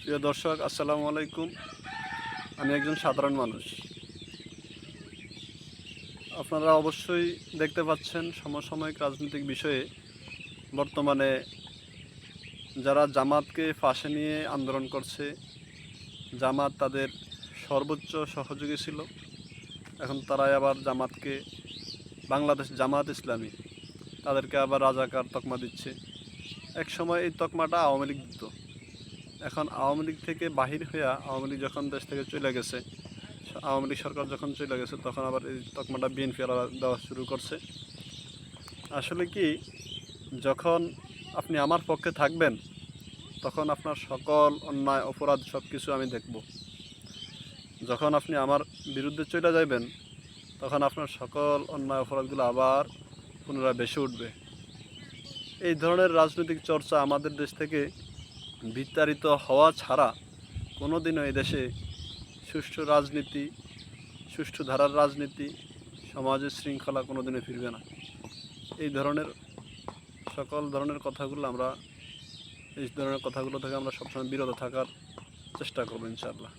প্রিয় দর্শক, আসসালামু আলাইকুম। আমি একজন সাধারণ মানুষ। আপনারা অবশ্যই দেখতে পাচ্ছেন সমসাময়িক রাজনৈতিক বিষয়ে বর্তমানে যারা জামাতকে পাশে নিয়ে আন্দোলন করছে, জামাত তাদের সর্বোচ্চ সহযোগী ছিল। এখন তারাই আবার জামাতকে, বাংলাদেশ জামাত ইসলামী, তাদেরকে আবার রাজাকার তকমা দিচ্ছে। এক সময় এই তকমাটা আওয়ামী লীগ দিত। এখন আওয়ামী লীগ থেকে বাহির হইয়া আওয়ামী লীগ যখন দেশ থেকে চলে গেছে, আওয়ামী লীগ সরকার যখন চলে গেছে, তখন আবার এই তকমাটা বিএনপি দেওয়া শুরু করছে। আসলে কি, যখন আপনি আমার পক্ষে থাকবেন তখন আপনার সকল অন্যায় অপরাধ সব কিছু আমি দেখব। যখন আপনি আমার বিরুদ্ধে চলে যাবেন তখন আপনার সকল অন্যায় অপরাধগুলো আবার পুনরায় ভেসে উঠবে। এই ধরনের রাজনৈতিক চর্চা আমাদের দেশ থেকে বিস্তারিত হওয়া ছাড়া কোনোদিনও এই দেশে সুষ্ঠু রাজনীতি, সুষ্ঠু ধারার রাজনীতি, সমাজের শৃঙ্খলা কোনোদিনও ফিরবে না। এই ধরনের সকল ধরনের কথাগুলো এই ধরনের কথাগুলো থেকে আমরা সবসময় বিরত থাকার চেষ্টা করবো, ইনশাআল্লাহ।